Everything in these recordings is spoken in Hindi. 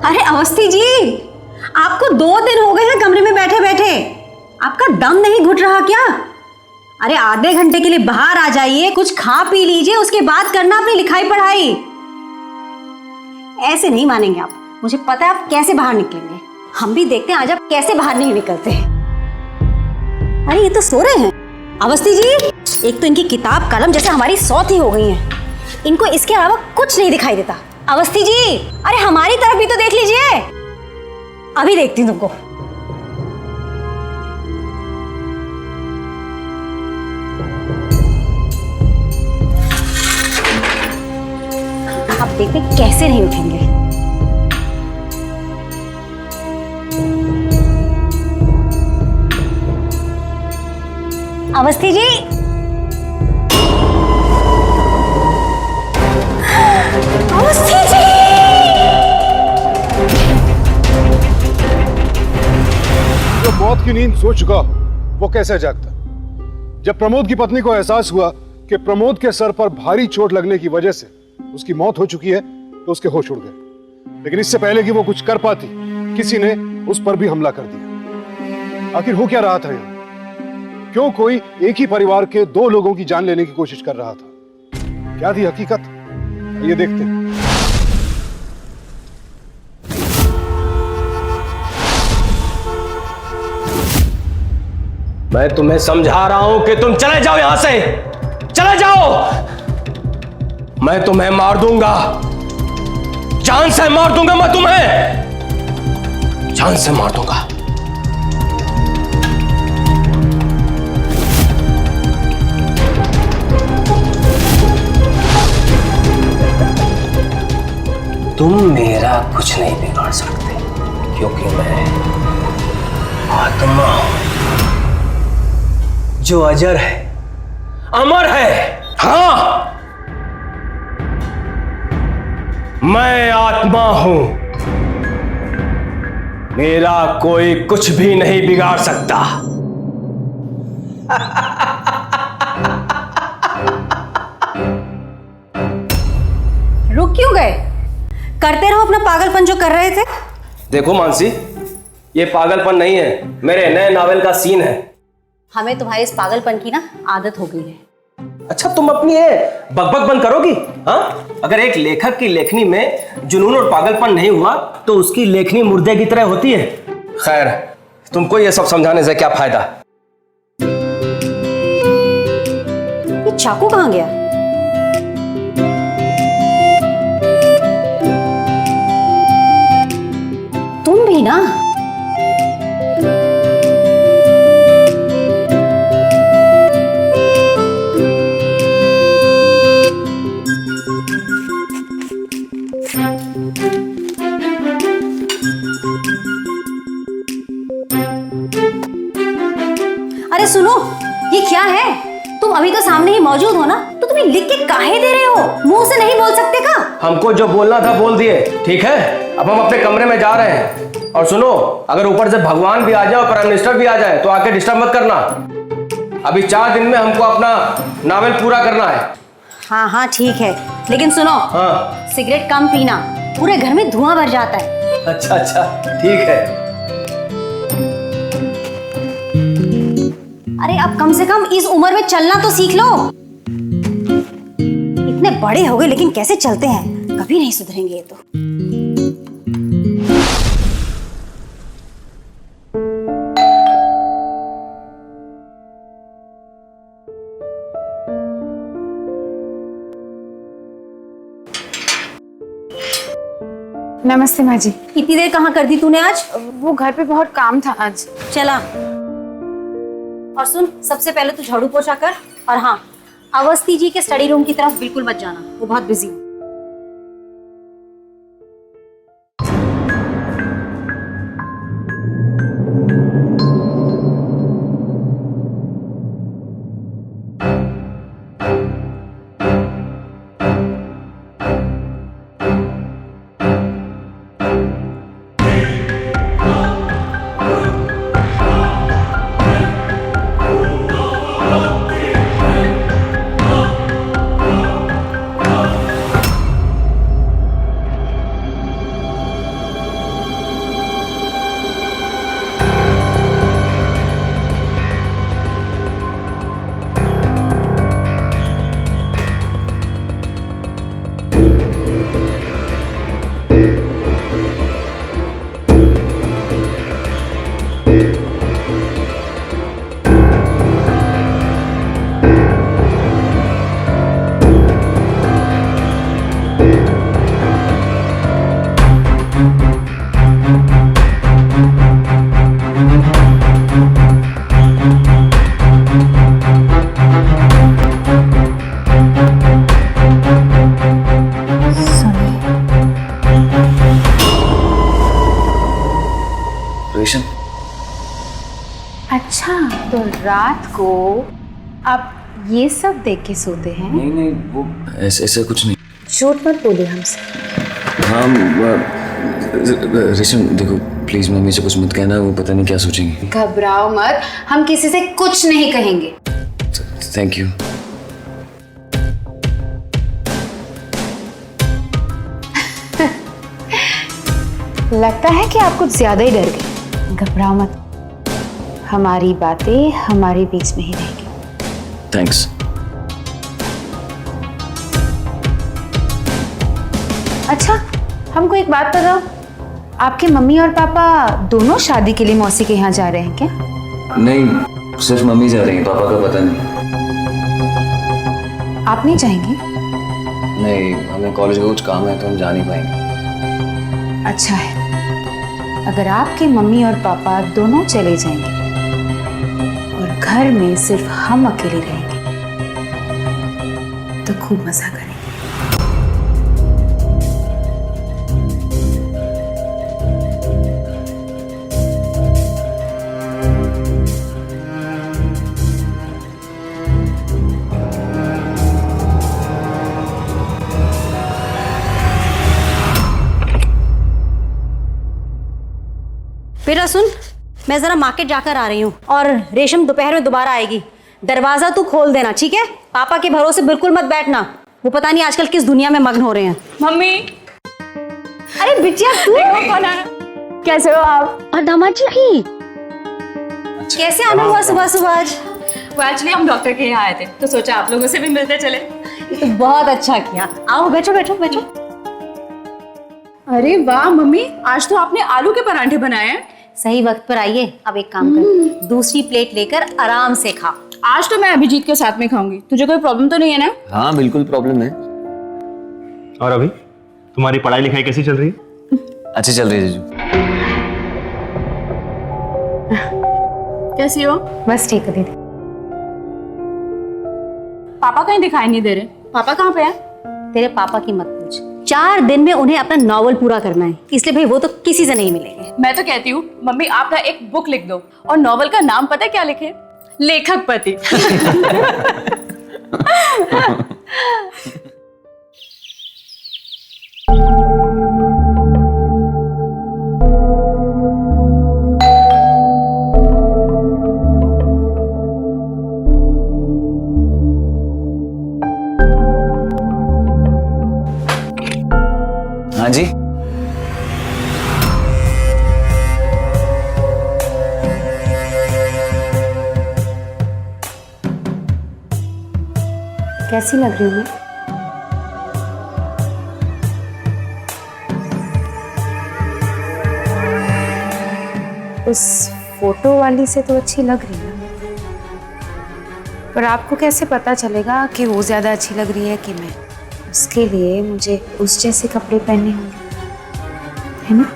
अरे अवस्थी जी, आपको 2 दिन हो गए हैं कमरे में बैठे बैठे, आपका दम नहीं घुट रहा क्या? अरे आधे घंटे के लिए बाहर आ जाइए, कुछ खा पी लीजिए, उसके बाद करना अपनी लिखाई पढ़ाई। ऐसे नहीं मानेंगे आप, मुझे पता है आप कैसे बाहर निकलेंगे। हम भी देखते हैं आज आप कैसे बाहर नहीं निकलते। अरे ये तो सो रहे हैं। अवस्थी जी, एक तो इनकी किताब कलम जैसे हमारी सौत ही हो गई है, इनको इसके अलावा कुछ नहीं दिखाई देता। अवस्थी जी, अरे हमारी तरफ भी तो देख लीजिए। अभी देखती हूँ तुमको। आप देखते कैसे नहीं उठेंगे। अवस्थी जी, अवस्थी जी, जो मौत की नींद सो चुका वो कैसे जागता? जब प्रमोद की पत्नी को एहसास हुआ कि प्रमोद के सर पर भारी चोट लगने की वजह से उसकी मौत हो चुकी है तो उसके होश उड़ गए। लेकिन इससे पहले कि वो कुछ कर पाती, किसी ने उस पर भी हमला कर दिया। आखिर हो क्या रहा था यहाँ? क्यों कोई एक ही परिवार के 2 लोगों की जान लेने की कोशिश कर रहा था? क्या थी हकीकत? ये देखते हैं। मैं तुम्हें समझा रहा हूं कि तुम चले जाओ यहां से, चले जाओ। मैं तुम्हें मार दूंगा, जान से मार दूंगा, मैं तुम्हें जान से मार दूंगा। तुम मेरा कुछ नहीं बिगाड़ सकते, क्योंकि मैं आत्मा हूं जो अजर है, अमर है। हां, मैं आत्मा हूं, मेरा कोई कुछ भी नहीं बिगाड़ सकता। रुक क्यों गए? करते रहो अपना पागलपन जो कर रहे थे। देखो मानसी, ये पागलपन नहीं है, मेरे नए नावल का सीन है। हमें तुम्हारे इस पागलपन की ना आदत हो गई है। अच्छा, तुम अपनी ये बकबक बंद करोगी? हाँ, अगर एक लेखक की लेखनी में जुनून और पागलपन नहीं हुआ तो उसकी लेखनी मुर्दे की तरह होती है। खैर, तुमको ये सब समझाने से क्या फायदा? ये चाकू कहाँ गया? तुम भी ना। अरे सुनो, ये क्या है? तुम अभी तो सामने ही मौजूद हो ना, तो तुम्हें लिख के काहे दे रहे हो? मुंह से नहीं बोल सकते का? हमको जो बोलना था बोल दिए, ठीक है? अब हम अपने कमरे में जा रहे हैं। और सुनो, अगर ऊपर से भगवान भी आ जाए और प्राइम मिनिस्टर भी आ जाए तो आके डिस्टर्ब मत करना। अभी 4 दिन में हमको अपना नावल पूरा करना है। हाँ हाँ ठीक है, लेकिन सुनो, हाँ, सिगरेट कम पीना, पूरे घर में धुआं भर जाता है। अच्छा अच्छा, ठीक है। अरे अब कम से कम इस उम्र में चलना तो सीख लो। इतने बड़े हो गए लेकिन कैसे चलते हैं, कभी नहीं सुधरेंगे ये तो। नमस्ते माँ जी। इतनी देर कहाँ कर दी तूने आज? वो घर पे बहुत काम था आज। चला। और सुन, सबसे पहले तू झाड़ू पोछा कर, और हाँ, अवस्थी जी के स्टडी रूम की तरफ बिल्कुल मत जाना, वो बहुत बिजी है। तो रात को आप ये सब देख के सोते हैं? नहीं नहीं, वो ऐसा कुछ नहीं। झूठ मत बोलिए हमसे। हाँ रेशम देखो प्लीज मम्मी से कुछ मत कहना, वो पता नहीं क्या सोचेंगी। घबराओ मत, हम किसी से कुछ नहीं कहेंगे। Thank you. लगता है कि आप कुछ ज्यादा ही डर गए। घबराओ मत, हमारी बातें हमारे बीच में ही रहेंगी। थैंक्स। अच्छा, हमको एक बात बताओ, आपके मम्मी और पापा दोनों शादी के लिए मौसी के यहाँ जा रहे हैं क्या? नहीं, सिर्फ मम्मी जा रही है, पापा का पता नहीं। आप नहीं जाएंगे? नहीं, हमें कॉलेज का कुछ काम है तो हम जा नहीं पाएंगे। अच्छा है, अगर आपके मम्मी और पापा दोनों चले जाएंगे और घर में सिर्फ हम अकेले रहेंगे तो खूब मजा करेंगे। बेटा सुन, मैं जरा मार्केट जाकर आ रही हूँ और रेशम दोपहर में दोबारा आएगी। दरवाजा तू खोल देना, ठीक है? पापा के भरोसे बिल्कुल मत बैठना, वो पता नहीं आजकल किस दुनिया में मग्न हो रहे हैं। मम्मी, अरे बिटिया तू कौन है? कैसे हो आप? और दामाद जी की कैसे आना हुआ सुबह सुबह आज? वो एक्चुअली हम डॉक्टर के यहाँ आए थे तो सोचा आप लोगों से भी मिलते चले। ये तो बहुत अच्छा किया। आओ बैठो बैठो बैठो। अरे वाह मम्मी, आज तो आपने आलू के परांठे बनाए हैं। सही वक्त पर आइए। अब एक काम कर, दूसरी प्लेट लेकर आराम से खा। आज तो मैं अभिजीत के साथ में खाऊंगी, तुझे कोई प्रॉब्लम तो नहीं है ना? हाँ बिल्कुल प्रॉब्लम है। और अभी तुम्हारी पढ़ाई लिखाई कैसी चल रही है? अच्छी चल रही है जीजू। कैसी हो? बस ठीक है दीदी। पापा कहीं दिखाई नहीं दे रहे, पापा कहाँ पे हैं? तेरे पापा की मत पूछ, 4 दिन में उन्हें अपना नॉवल पूरा करना है, इसलिए भाई वो तो किसी से नहीं मिलेंगे। मैं तो कहती हूँ मम्मी आप ना एक बुक लिख दो और नॉवल का नाम पता है क्या लिखे? लेखक पति। हाँ जी कैसी लग रही हूँ? उस फोटो वाली से तो अच्छी लग रही है, पर आपको कैसे पता चलेगा कि वो ज्यादा अच्छी लग रही है कि मैं? उसके लिए मुझे उस जैसे कपड़े पहनने होंगे, है ना?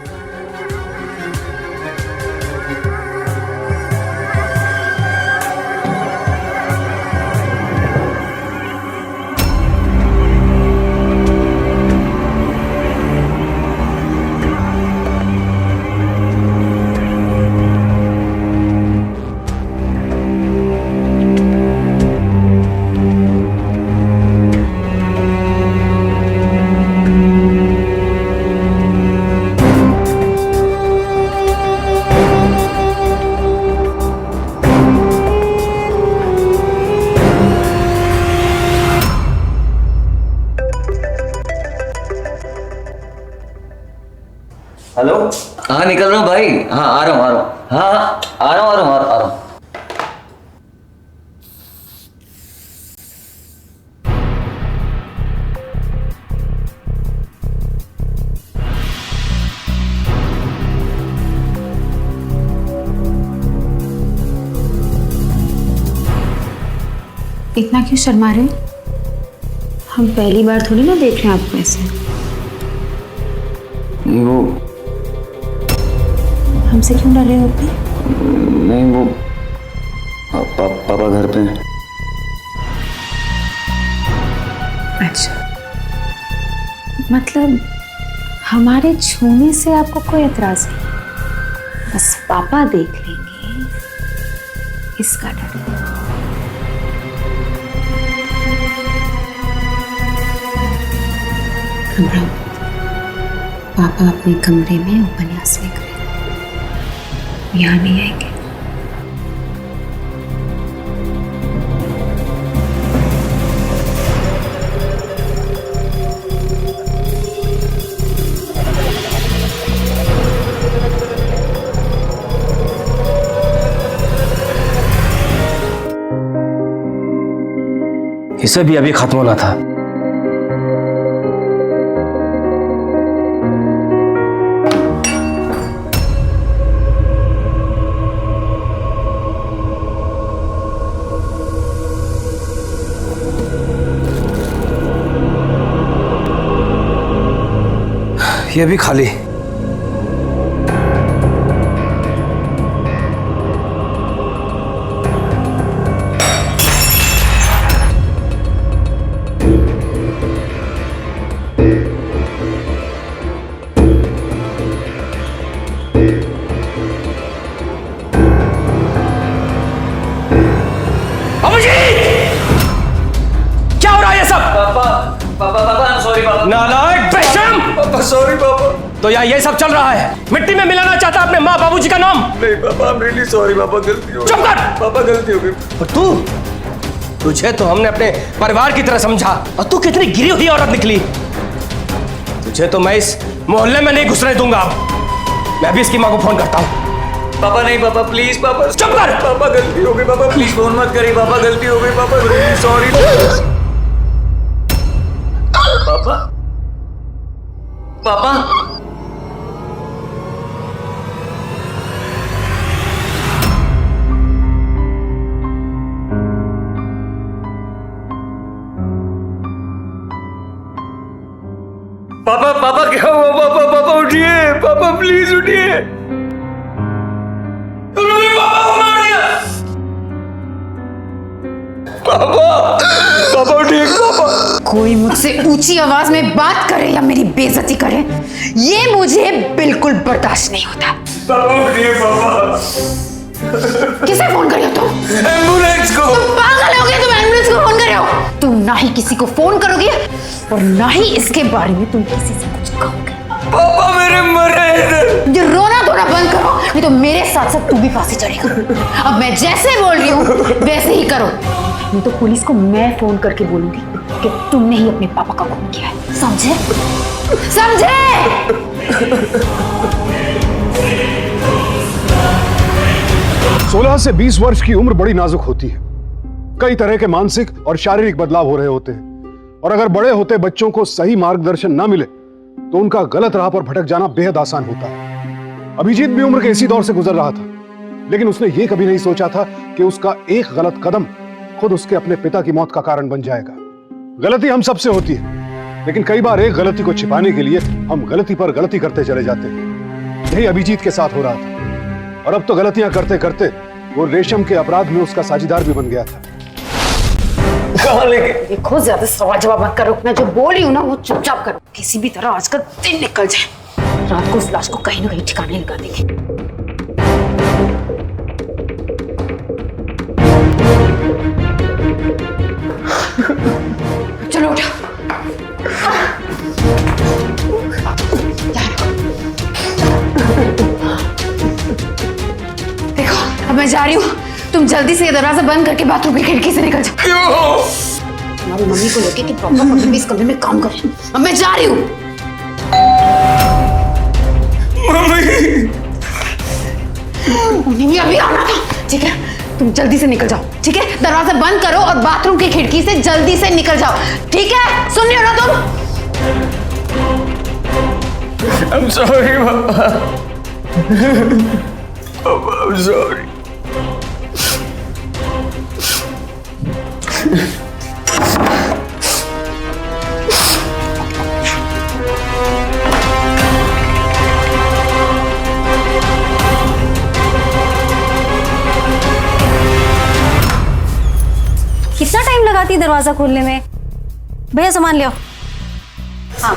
हेलो। हाँ निकल रहा हूँ भाई। हाँ आ रहा हूँ हाँ आ रहा हूँ। इतना क्यों शर्मा रहे? हम पहली बार थोड़ी ना देख रहे हैं आपको ऐसे। वो हमसे क्यों डर रहे होते? नहीं वो पापा घर पे हैं। अच्छा, मतलब हमारे छूने से आपको कोई एतराज नहीं? बस पापा देख लेंगे किसका डर है? घबराओ मत। पापा अपने कमरे में उपन्यास लिख रहे हैं, यहाँ नहीं आएंगे। इसे भी अभी खत्म होना था। ये भी खाली। क्या हो रहा है ये सब? पापा पापा पापा I'm sorry पापा। नालायक बेशर्म! पापा सॉरी पापा। तो यहाँ ये सब चल रहा है? मिट्टी में मिलाना चाहता अपने माँ बाबूजी का नाम? नहीं पापा I'm really sorry पापा, गलती हो गई। चुप कर! पापा गलती हो गई। और तुझे तो हमने अपने परिवार की तरह समझा, और तू कितनी गिरी हुई औरत निकली। तुझे तो मैं इस मोहल्ले में नहीं घुसने दूंगा। मैं भी इसकी माँ को फोन करता हूँ। पापा नहीं पापा प्लीज पापा। चुप कर! पापा गलती हो गई पापा, प्लीज फोन मत करिए पापा, गलती हो गई पापा, really सॉरी। पापा पापा पापा पापा क्या हुआ? पापा पापा उठिए, पापा प्लीज उठिए। उन्होंने पापा को मार दिया। पापा पापा उठिए पापा। कोई मुझसे ऊंची आवाज में बात करे या मेरी बेइज्जती करे, ये मुझे बिल्कुल बर्दाश्त नहीं होता। पापा उठिए पापा। किसे फोन करे हो तुम? एम्बुलेंस को। तुम पागल हो गए? तुम एम्बुलेंस को फोन करे हो? तुम ना ही किसी को फोन करोगे और ना ही इसके बारे में तुम किसी से कुछ कहोगे। पापा मेरे मर रहे थे। जो रोना धोना बंद करो, नहीं तो मेरे साथ साथ तू भी फांसी चढ़ेगा। अब मैं जैसे बोल रही हूँ वैसे ही करो, नहीं तो पुलिस को मैं फोन करके बोलूंगी कि तुमने ही अपने पापा का खून किया है। समझे? समझे? 16 से 20 वर्ष की उम्र बड़ी नाजुक होती है। कई तरह के मानसिक और शारीरिक बदलाव हो रहे होते हैं, और अगर बड़े होते बच्चों को सही मार्गदर्शन ना मिले तो उनका गलत राह पर भटक जाना बेहद आसान होता है। अभिजीत भी उम्र के इसी दौर से गुजर रहा था, लेकिन उसने ये कभी नहीं सोचा था कि उसका एक गलत कदम खुद उसके अपने पिता की मौत का कारण बन जाएगा। गलती हम सबसे होती है, लेकिन कई बार एक गलती को छिपाने के लिए हम गलती पर गलती करते चले जाते हैं। यही अभिजीत के साथ हो रहा था, और अब तो गलतियां करते करते वो रेशम के अपराध में उसका साझीदार भी बन गया था। कहाँ लेके? देखो, ज्यादा सवाल जवाब मत करो। मैं जो बोल रही हूँ ना वो चुपचाप करो। किसी भी तरह आज का दिन निकल जाए, रात को उस लाश को कहीं ना कहीं ठिकाने लगा देंगे। चलो उठो। देखो, अब मैं जा रही हूँ। तुम जल्दी से ये दरवाजा बंद करके बाथरूम की खिड़की से निकल जाओ। क्यों? तुम्हारी मम्मी को लेके कि पापा कभी भी इस कमरे में काम करे। अब मैं जा रही हूँ। मम्मी उन्हें भी अभी आना था, ठीक है? तुम जल्दी से निकल जाओ, ठीक है? दरवाजा बंद करो और बाथरूम की खिड़की से जल्दी से निकल जाओ, ठीक है? सुन रही हो ना तुम? I'm sorry पापा। पापा I'm sorry। कितना टाइम लगाती है दरवाजा खोलने में? भैया सामान ले आओ। हाँ,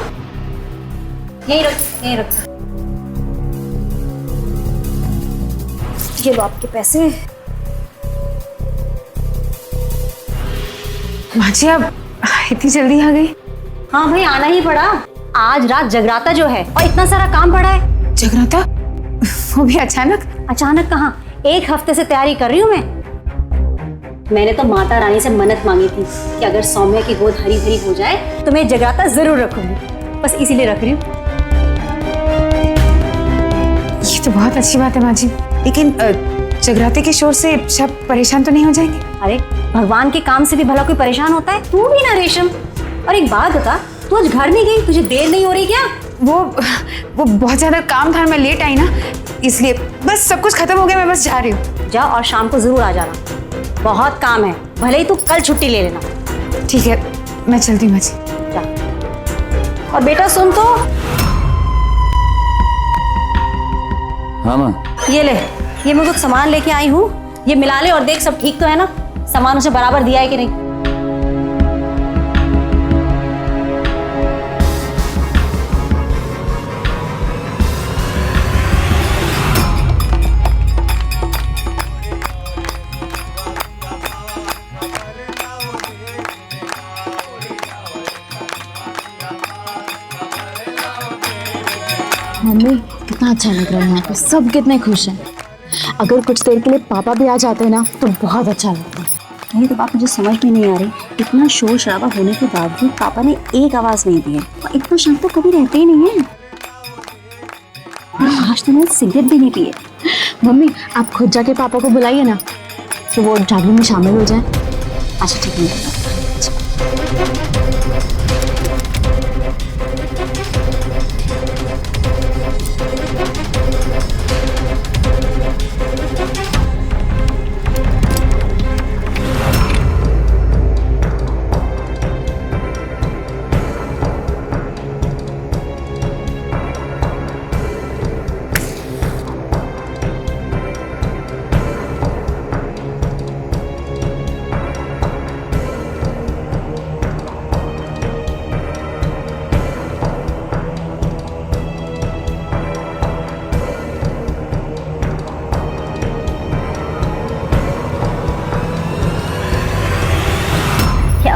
यही रख, यही रख। ये लो आपके पैसे, माँ जी आप इतनी जल्दी आ गई? हाँ भाई, आना ही पड़ा। आज रात जगराता जो है और इतना सारा काम पड़ा है। जगराता? वो भी अचानक? अचानक कहाँ, 1 हफ्ते से तैयारी कर रही हूँ मैं। मैंने तो माता रानी से मन्नत मांगी थी कि अगर सौम्या की गोद हरी भरी हो जाए तो मैं जगराता जरूर रखूंगी। बस इसीलिए रख रही हूँ। ये तो बहुत अच्छी बात है माँ जी, लेकिन जगराते के शोर से सब परेशान तो नहीं हो जाएंगे? अरे भगवान के काम से भी भला कोई परेशान होता है? तू भी ना रेशम। और एक बात बता, तू आज घर नहीं गई? तुझे देर नहीं हो रही क्या? वो बहुत ज्यादा काम था, मैं लेट आई ना, इसलिए। बस सब कुछ खत्म हो गया, मैं बस जा रही हूँ। जा, और शाम को जरूर आ जाना। बहुत काम है, भले ही तू कल छुट्टी ले लेना। ठीक है, मैं चलती हूँ माँ जी। जा। और बेटा सुन तो, हाँ माँ। ये ले, ये मैं कुछ सामान लेके आई हूँ, ये मिला ले और देख सब ठीक तो है ना? सामान उसे बराबर दिया है कि नहीं? मम्मी कितना अच्छा लग रहा है यहाँ पे, सब कितने खुश हैं। अगर कुछ देर के लिए पापा भी आ जाते हैं ना तो बहुत अच्छा लगता है। नहीं तो बाप, मुझे समझ में नहीं आ रही, इतना शोर शराबा होने के बावजूद पापा ने एक आवाज नहीं दी है। और इतना शांत तो कभी रहते ही नहीं है। और आज तो मैंने सिगरेट भी नहीं पिए। मम्मी आप खुद जाके पापा को बुलाइए ना कि वो जागरण में शामिल हो जाए। अच्छा ठीक है।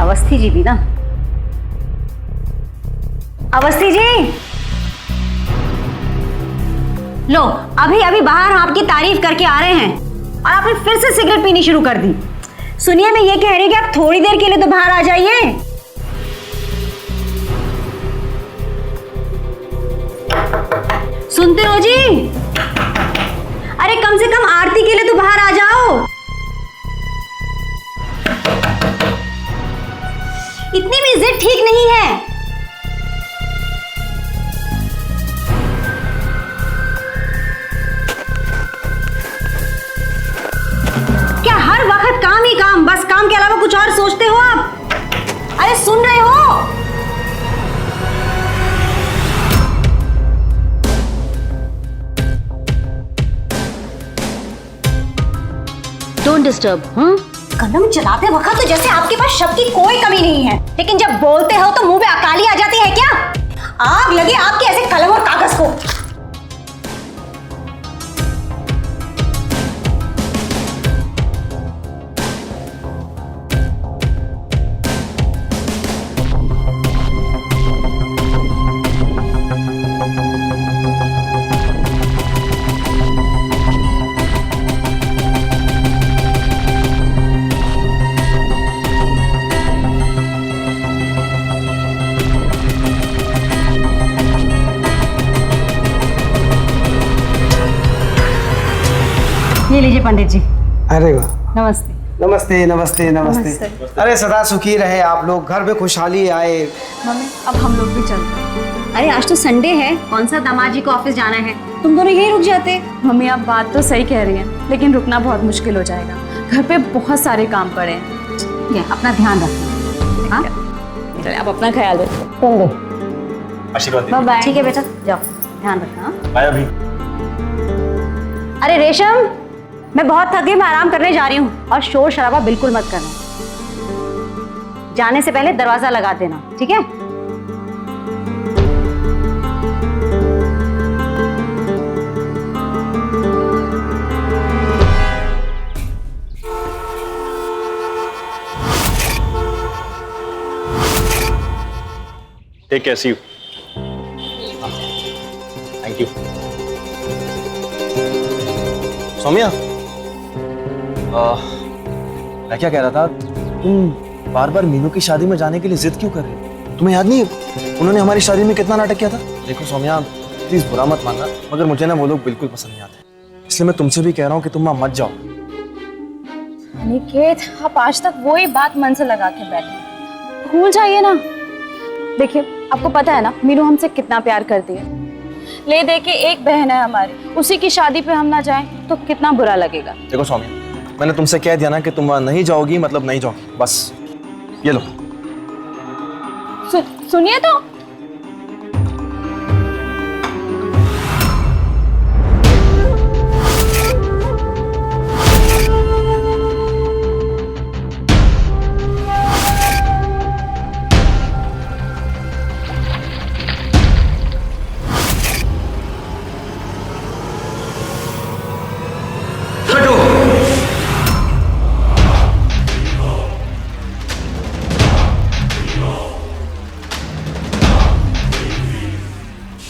अवस्थी जी भी ना। अवस्थी जी, लो अभी अभी बाहर आपकी तारीफ करके आ रहे हैं और आपने फिर से सिगरेट पीनी शुरू कर दी। सुनिए, मैं ये कह रही हूँ कि आप थोड़ी देर के लिए तो बाहर आ जाइए। सुनते हो जी? अरे कम से कम आरती के लिए तो बाहर आ जाओ। इतनी भी जिद ठीक नहीं है। क्या हर वक्त काम ही काम, बस काम के अलावा कुछ और सोचते हो आप? अरे सुन रहे हो? Don't disturb. कदम चलाते वक्त तो जैसे आपके पास शब्द की कोई कमी नहीं है, लेकिन जब बोलते हो तो मुंह पे अकाली आ जाती है क्या? आग लगे आपके ऐसे कलम और कागज को। ये लीजिए पंडित जी। अरे वाह, नमस्ते। नमस्ते नमस्ते नमस्ते। अरे सदा सुखी रहे आप लोग, घर में खुशहाली आए। मम्मी अब हम लोग भी चलते हैं। अरे आज तो संडे है, कौन सा दामाद जी को ऑफिस जाना है, तुम दोनों यही रुक जाते। मम्मी आप बात तो सही कह रही हैं, लेकिन रुकना बहुत मुश्किल हो जाएगा। घर पे बहुत सारे काम पड़े हैं। ये अपना ध्यान रखना। हाँ? चलिए आप अपना ख्याल रखो। आशीर्वाद बाय बाय। ठीक है बेटा, जाओ ध्यान रखना। हाँ? बाय अभी। अरे रेशम, मैं बहुत थक गई, मैं आराम करने जा रही हूँ। और शोर शराबा बिल्कुल मत करना। जाने से पहले दरवाजा लगा देना, ठीक है? Take care, see you. Thank you. Saumya, मैं क्या कह रहा था, तुम बार बार मीनू की शादी में जाने के लिए जिद क्यों कर रहे हो? तुम्हें याद नहीं उन्होंने हमारी शादी में कितना नाटक किया था? देखो सौम्या, प्लीज बुरा मत मानना, मगर मुझे ना वो लोग बिल्कुल पसंद नहीं आते, इसलिए मैं तुमसे भी कह रहा हूँ कि तुम वहां मत जाओ। अनिकेत, आप आज तक वही बात मन से लगा के बैठे, भूल जाइए ना। देखिए, आपको पता है ना मीनू हमसे कितना प्यार करती है। ले दे के एक बहन है हमारी, उसी की शादी पे हम ना जाएं तो कितना बुरा लगेगा। देखो सौम्या, मैंने तुमसे कह दिया ना कि तुम वहां नहीं जाओगी, मतलब नहीं जाओगी, बस ये लो। सुनिए तो।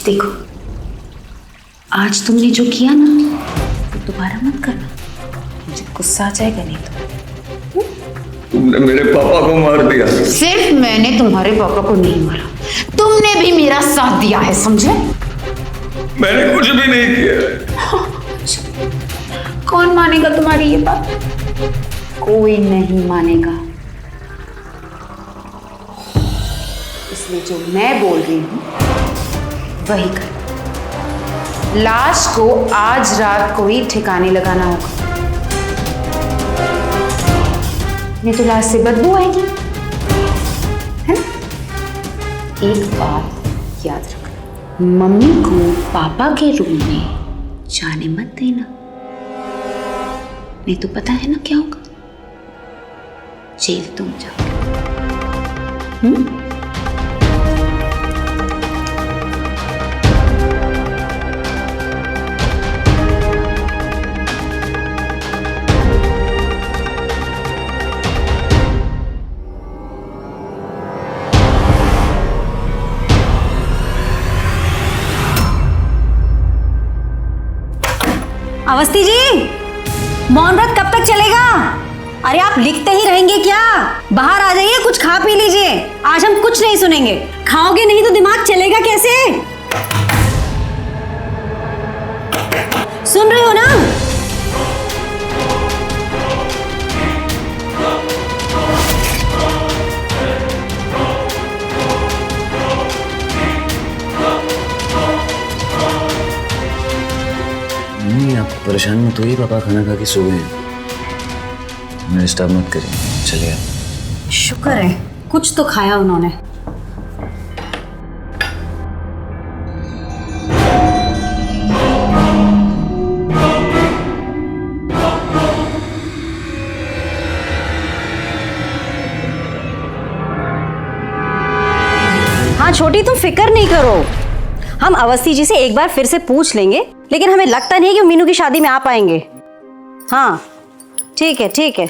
देखो, आज तुमने जो किया ना वो दोबारा मत करना, मुझे गुस्सा आ जाएगा नहीं तो। तुमने मेरे पापा को मार दिया। सिर्फ मैंने तुम्हारे पापा को नहीं मारा, तुमने भी मेरा साथ दिया है, समझे? मैंने कुछ भी नहीं किया। कौन मानेगा तुम्हारी ये बात? कोई नहीं मानेगा, इसलिए जो मैं बोल रही हूँ वही कर। लाश को आज रात को ही ठिकाने लगाना होगा, नहीं तो लाश से बदबू आएगी, है ना? एक बात याद रखना, मम्मी को पापा के रूम में जाने मत देना, नहीं तो पता है ना क्या होगा, जेल तुम जाओगे। अवस्थी जी, मौन व्रत कब तक चलेगा? अरे आप लिखते ही रहेंगे क्या? बाहर आ जाइए, कुछ खा पी लीजिए। आज हम कुछ नहीं सुनेंगे। खाओगे नहीं तो दिमाग चलेगा कैसे? सुन रहे हो ना? नहीं, आप परेशान मत होइए, पापा खाना खा के सो गए हैं, मैं डिस्टर्ब मत करिए, चलिए आप। शुक्र है कुछ तो खाया उन्होंने। हाँ छोटी, तुम फिक्र नहीं करो, हम अवस्थी जी से एक बार फिर से पूछ लेंगे, लेकिन हमें लगता नहीं कि मीनू की शादी में आ पाएंगे। हाँ ठीक है, ठीक है।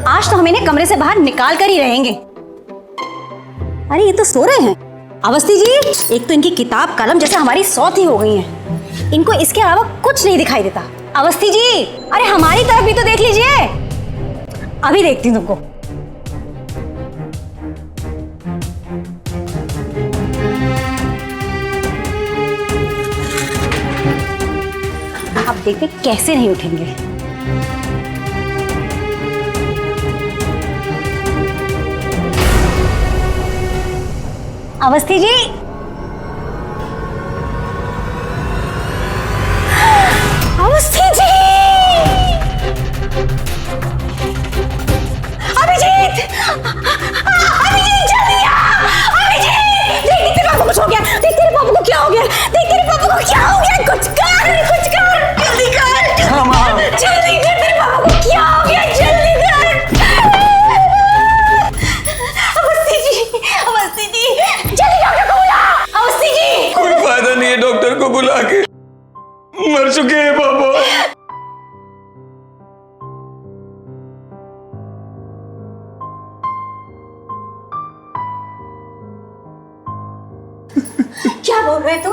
आज तो हम इन्हें कमरे से बाहर निकाल कर ही रहेंगे। अरे ये तो सो रहे हैं। अवस्थी जी, एक तो इनकी किताब कलम जैसे हमारी सौत ही हो गई है, इनको इसके अलावा कुछ नहीं दिखाई देता। अवस्थी जी, अरे हमारी तरफ भी तो देख लीजिए। अभी देखती हूँ तुमको। अब देखते कैसे नहीं उठेंगे। अवस्थी जी, अवस्थी जी, अभिजीत, अभिजीत जल्दी आ, अभिजीत, देख तेरे पापा को कुछ हो गया, देख तेरे पापा को क्या हो गया, देख तेरे पापा को क्या हो गया, कुछ कर, जल्दी कर, जल्दी कर, तेरे पापा को क्या हो गया, जल्दी कर। अवस्थी जी, जल्दी डॉक्टर को बुला। अवस्थी जी, कोई फायदा नहीं है डॉक्टर को बुला के, मर चुका बोल रहे तू?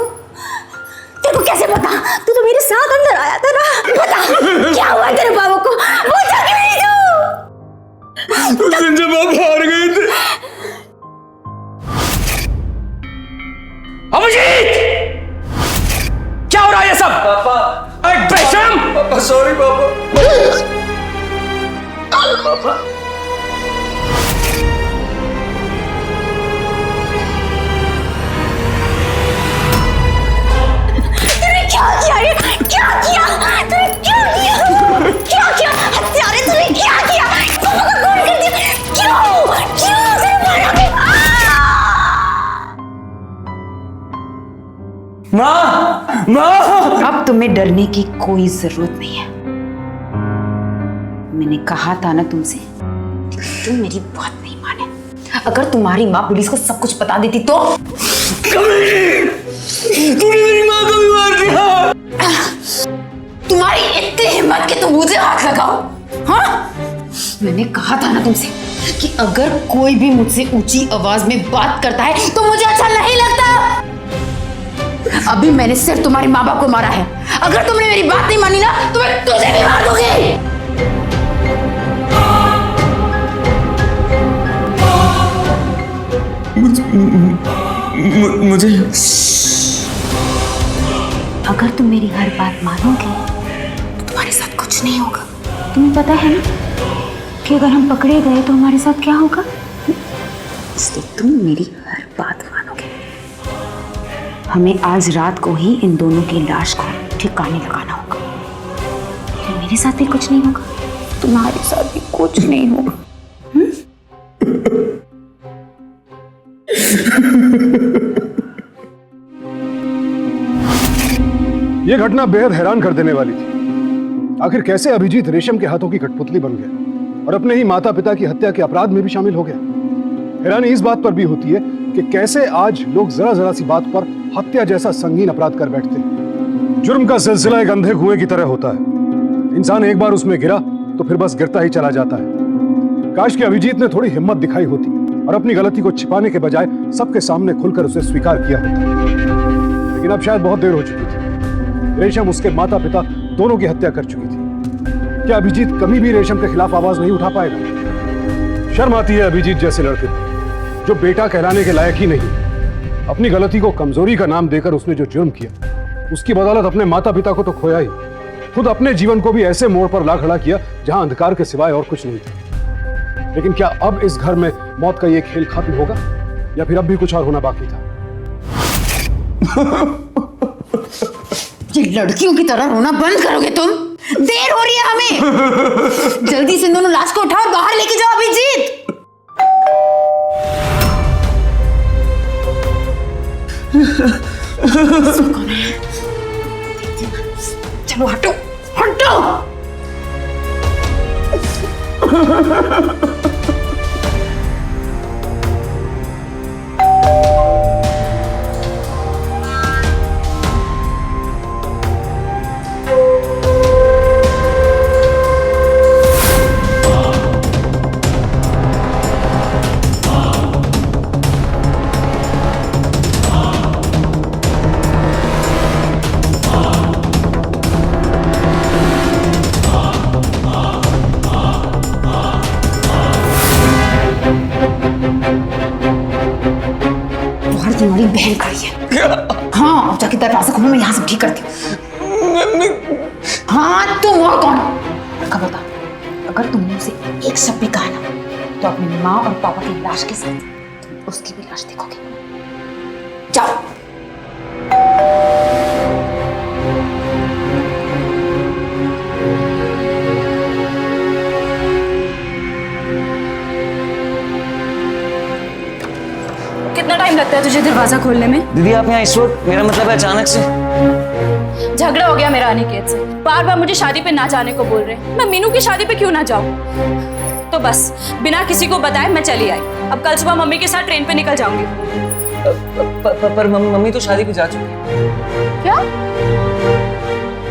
तेरे को कैसे पता? तू तो मेरे साथ अंदर आया था ना। बता क्या हुआ तेरे बाबू को? पूछा क्यों नहीं तू? उस दिन जब आप हार गए थे। अभिजीत, क्या हो रहा है ये सब? पापा, बेशरम। पापा सॉरी पापा। पापा क्या किया ये? क्या किया? तूने क्या किया? क्या किया? हत्यारे तूने क्या किया? पापा को कौन कर दिया? क्यों? क्यों उसे मारा? माँ, माँ। अब तुम्हें डरने की कोई जरूरत नहीं है। मैंने कहा था ना तुमसे, तुम मेरी बात नहीं माने। अगर तुम्हारी माँ पुलिस को सब कुछ बता देती तो? तूने मेरी माँ को भी मार दिया। तुम्हारी इतनी हिम्मत कि तुम मुझे हाथ लगाओ? हाँ? मैंने कहा था ना तुमसे कि अगर कोई भी मुझसे ऊंची आवाज में बात करता है तो मुझे अच्छा नहीं लगता। अभी मैंने सिर्फ तुम्हारे माँ बाप को मारा है। अगर तुमने मेरी बात नहीं मानी ना तो मैं तुझे भी मार दूंगी। मुझे अगर तुम मेरी हर बात मानोगे तो तुम्हारे साथ कुछ नहीं होगा। तुम्हें पता है ना कि अगर हम पकड़े गए तो हमारे साथ क्या होगा? इसलिए तुम मेरी हर बात मानोगे। हमें आज रात को ही इन दोनों की लाश को ठिकाने लगाना होगा। फिर मेरे साथ भी कुछ नहीं होगा, तुम्हारे साथ भी कुछ नहीं होगा। यह घटना बेहद हैरान कर देने वाली थी। आखिर कैसे अभिजीत रेशम के हाथों की कठपुतली बन गया और अपने ही माता पिता की हत्या के अपराध में भी शामिल हो गया। हैरानी इस बात पर भी होती है कि कैसे आज लोग जरा जरा सी बात पर हत्या जैसा संगीन अपराध कर बैठते हैं। जुर्म का सिलसिला एक अंधे कुएं की तरह होता है। इंसान एक बार उसमें गिरा तो फिर बस गिरता ही चला जाता है। काश कि अभिजीत ने थोड़ी हिम्मत दिखाई होती और अपनी गलती को छिपाने के बजाय सबके सामने खुलकर उसे स्वीकार किया होता। लेकिन अब शायद बहुत देर हो चुकी थी। रेशम उसके माता पिता दोनों की हत्या कर चुकी थी। क्या अभिजीत कभी भी रेशम के खिलाफ आवाज नहीं उठा पाएगा? शर्म आती है अभिजीत जैसे लड़के को, जो बेटा कहलाने के लायक ही नहीं। अपनी गलती को कमजोरी का नाम देकर उसने जो जुर्म किया, उसकी बदौलत अपने माता पिता को तो खोया ही, खुद अपने जीवन को भी ऐसे मोड़ पर ला खड़ा किया जहां अंधकार के सिवाय और कुछ नहीं था। लेकिन क्या अब इस घर में मौत का ये खेल खत्म होगा या फिर अब भी कुछ और होना बाकी था? ये लड़कियों की तरह रोना बंद करोगे तुम? देर हो रही है हमें। जल्दी से दोनों लाश को उठाओ और बाहर लेके जाओ अभिजीत। कौन है? चलो हटो हटो। तुम्हारी बहन खड़ी है। क्या? हाँ, अब जाके दरवाजा खोलो, मैं यहाँ सब ठीक करती हूँ। हाँ, तुम और कौन? खबरदार, अगर तुमने उसे एक शब्द भी कहा ना तो अपनी माँ और पापा की लाश के साथ उसकी भी लाश देखोगे। जाओ। कितना टाइम लगता है तुझे दरवाजा खोलने में? दीदी आप यहाँ इस वक्त? मेरा मतलब है अचानक से झगड़ा हो गया मेरा अनिकेत से। बार बार मुझे शादी पे ना जाने को बोल रहे। मैं मीनू की शादी पे क्यों ना जाऊं? तो बस बिना किसी को बताए मैं चली आई। अब कल सुबह मम्मी के साथ ट्रेन पे निकल जाऊंगी। पर मम्मी तो शादी पे जा चुकी है। क्या?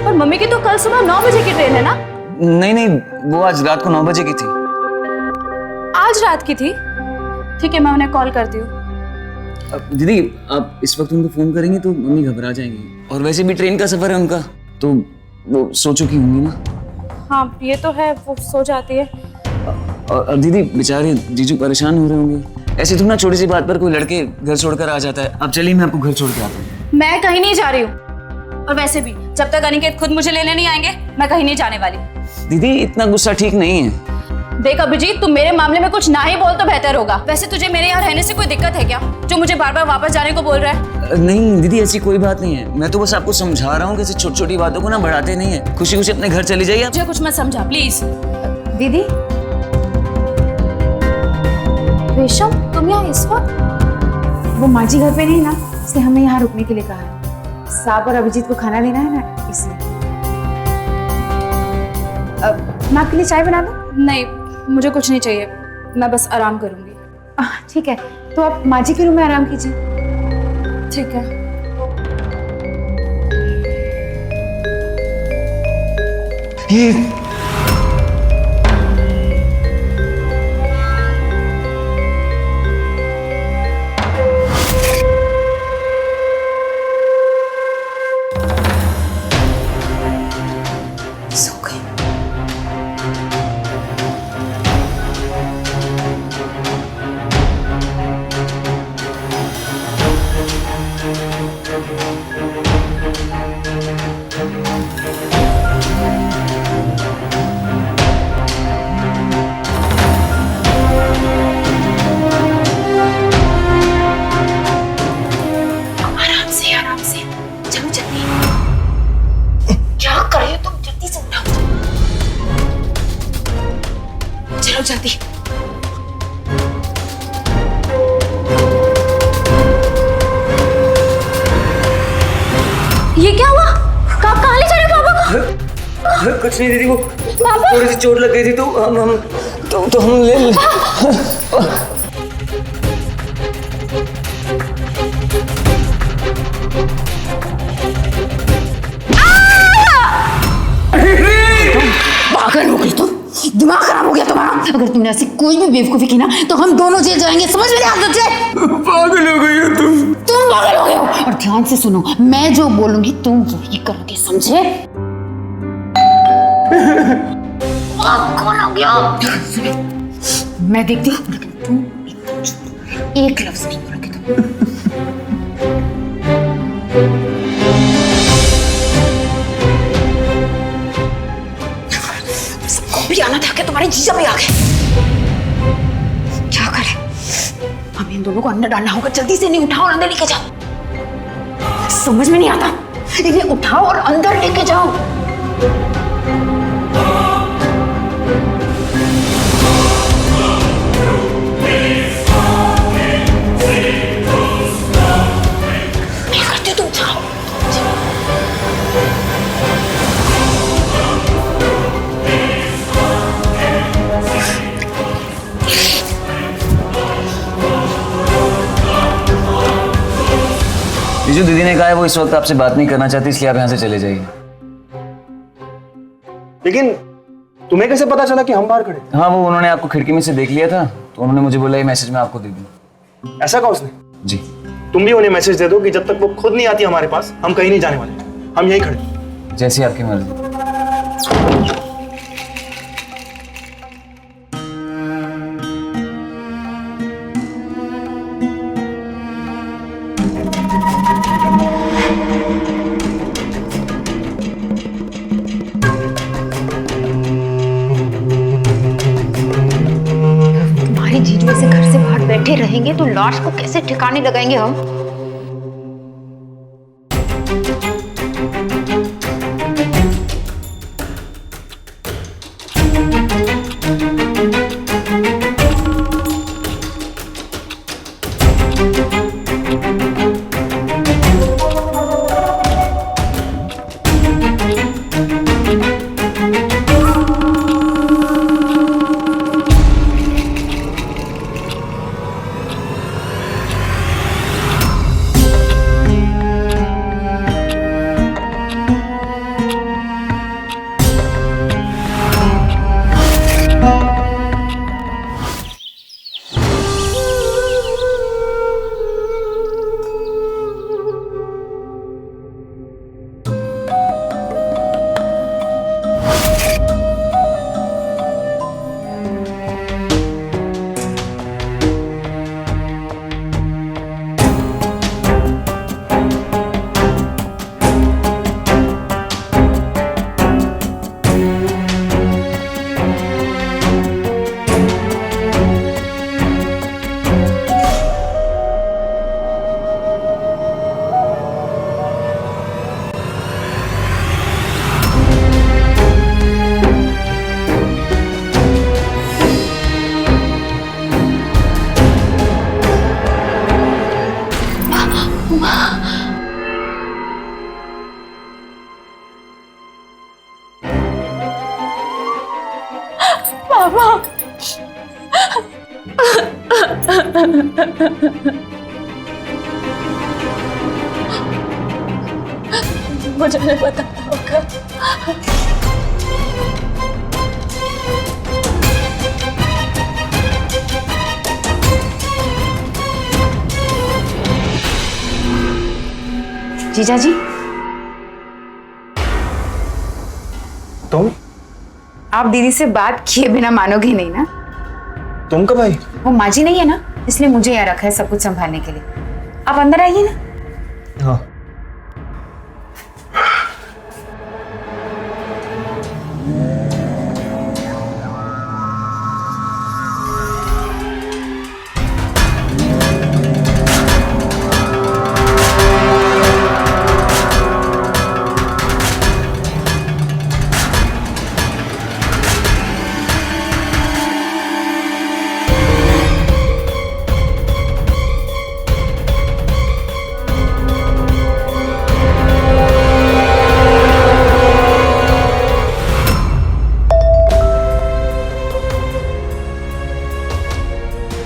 पर मम्मी की तो कल सुबह 9 बजे की ट्रेन है ना? नहीं, वो आज रात को 9 बजे की थी। आज रात की थी? ठीक है, मैं उन्हें कॉल करती हूँ। दीदी आप इस वक्त उनको फोन करेंगे तो मम्मी घबरा जाएंगी, और वैसे भी ट्रेन का सफर है उनका, तो वो सो चुकी होंगी ना। हाँ ये तो है, वो सो जाती है। और दीदी बेचारे जीजू परेशान हो रहे होंगे, ऐसे तुम ना छोटी सी बात पर कोई लड़के घर छोड़कर आ जाता है। अब चलिए मैं आपको घर छोड़ के आता हूँ। मैं कहीं नहीं जा रही हूँ, और वैसे भी जब तक अनिकेत खुद मुझे लेने नहीं आएंगे मैं कहीं नहीं जाने वाली। दीदी इतना गुस्सा ठीक नहीं है। देख अभिजीत, तुम मेरे मामले में कुछ ना ही बोल तो बेहतर होगा। वैसे तुझे मेरे यहाँ रहने से कोई दिक्कत है क्या, जो मुझे बार बार वापस जाने को बोल रहा है? नहीं दीदी ऐसी कोई बात नहीं है, मैं तो बस आपको समझा रहा हूँ कि ऐसी छोटी छोटी बातों को ना बढ़ाते नहीं है। खुशी खुशी अपने घर चली जाइए। मुझे कुछ मत समझा प्लीज। दीदी रेशम, तुम यहाँ इस वक्त? वो माँ जी घर पे नहीं ना, इसलिए हमें यहाँ रुकने के लिए कहा है। साहब और अभिजीत को खाना देना है ना, इसलिए। मैं आपके लिए चाय बना दूं? नहीं, मुझे कुछ नहीं चाहिए, मैं बस आराम करूंगी। ठीक है, तो आप माँ जी के रूम में आराम कीजिए। ठीक है। ये सो गई। आराम से चलो जल्दी। क्या कर रही हो तुम? जल्दी से उठाओ, चलो जल्दी। ये क्या हुआ? कहाँ ले जा रहे हो पापा को? कुछ नहीं दीदी, वो थोड़ी सी चोट लग गई थी तो हम ले पागल हो गई तुम, दिमाग खराब हो गया तुम्हारा। अगर तुमने ऐसी कोई भी बेवकूफी की ना तो हम दोनों जेल जाएंगे, समझ में नहीं आता तुझे? पागल हो गई हो तुम पागल हो गए हो। और ध्यान से सुनो, मैं जो बोलूंगी तुम वही करोगे, समझे? कौन हो गया? मैं देखती हूँ, लेकिन तुम एक लफ्ज नहीं बोलोगे तुम। भी आना था कि तुम्हारे जीजा भी आ गए। क्या करें? हमें इन दोनों को अंदर डालना होगा। जल्दी से नहीं, उठाओ और अंदर लेके जाओ। समझ में नहीं आता, इन्हें उठाओ और अंदर लेके जाओ। मैं करती हूँ, तुम जाओ। जीजू दीदी ने कहा है वो इस वक्त आपसे बात नहीं करना चाहती, इसलिए आप यहाँ से चले जाइए। लेकिन तुम्हें कैसे पता चला कि हम बाहर खड़े? हाँ वो उन्होंने आपको खिड़की में से देख लिया था, तो उन्होंने मुझे बोला ये मैसेज मैं आपको दे दूँ। ऐसा कहा उसने? जी। तुम भी उन्हें मैसेज दे दो कि जब तक वो खुद नहीं आती हमारे पास हम कहीं नहीं जाने वाले, हम यहीं खड़े। जैसी आपकी मर्जी। तुम्हारे जीजू ऐसे घर से बाहर बैठे रहेंगे तो लाश को कैसे ठिकाने लगाएंगे हम? मुझे नहीं पता होगा। जीजा जी, तुम आप दीदी से बात किए बिना मानोगे नहीं ना? तुम कब आई? वो माँ जी नहीं है ना, इसलिए मुझे यहाँ रखा है सब कुछ संभालने के लिए। आप अंदर आइए ना। हाँ।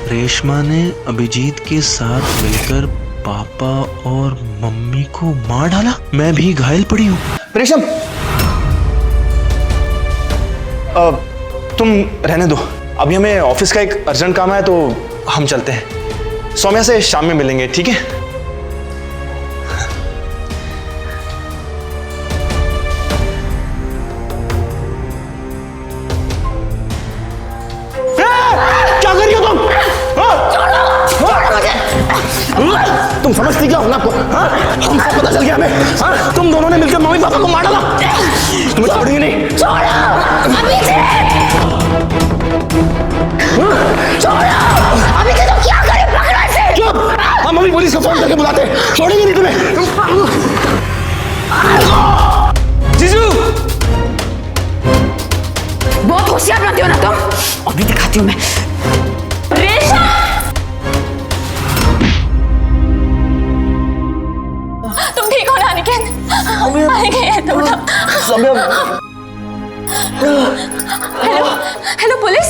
रेशमा ने अभिजीत के साथ मिलकर पापा और मम्मी को मार डाला। मैं भी घायल पड़ी हूँ। रेशम, तुम रहने दो, अभी हमें ऑफिस का एक अर्जेंट काम है तो हम चलते हैं। सौम्या से शाम में मिलेंगे, ठीक है? क्या कर रही हो तुम? तुम समझती क्या हो ना आपको? हमको पता चल गया हमें। तुम दोनों ने मिलकर मम्मी पापा को मार डाला। तुम्हें छोड़ेंगे नहीं। छोड़ो अभी से तुम क्या करे? पकड़ो इसे। चुप। हम अभी पुलिस को फोन करके बुलाते हैं। छोड़ेंगे नहीं तुम्हें। जीजू, बहुत होशियार बनते हो ना तुम। अभी दिखाती हूँ मैं। तुम ठीक हो ना अनिकेत? अनिकेत उठो। Hello hello police.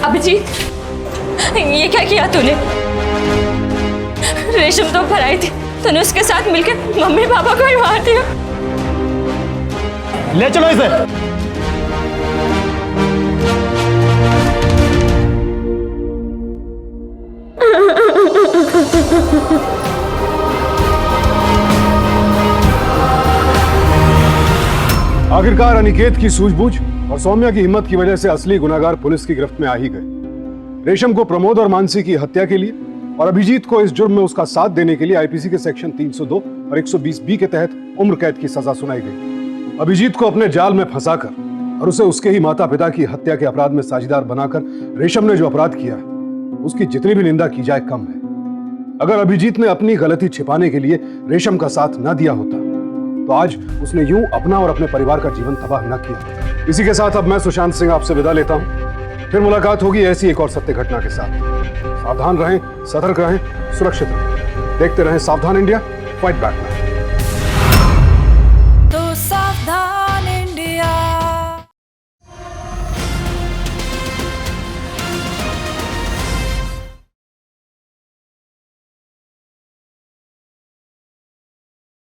अभिजीत, ये क्या किया तूने? रेशम तो भर आई थी, तूने उसके साथ मिलकर मम्मी पापा को ही मार दिया। ले चलो इसे। आखिरकार अनिकेत की सूझबूझ और सौम्या की हिम्मत की वजह से असली गुनाहगार पुलिस की गिरफ्त में आ ही गए। रेशम को प्रमोद और मानसी की हत्या के लिए और अभिजीत को इस जुर्म में उसका साथ देने के लिए आईपीसी के सेक्शन 302 और 120 बी के तहत उम्र कैद की सजा सुनाई गई। अभिजीत को अपने जाल में फंसाकर और उसे उसके ही माता पिता की हत्या के अपराध में साझेदार बनाकर रेशम ने जो अपराध किया है उसकी जितनी भी निंदा की जाए कम है। अगर अभिजीत ने अपनी गलती छिपाने के लिए रेशम का साथ न दिया होता तो आज उसने यूं अपना और अपने परिवार का जीवन तबाह न किया। इसी के साथ अब मैं सुशांत सिंह आपसे विदा लेता हूं। फिर मुलाकात होगी ऐसी एक और सत्य घटना के साथ। सावधान रहें, सतर्क रहें, सुरक्षित रहें। देखते रहें सावधान इंडिया, फाइट बैक।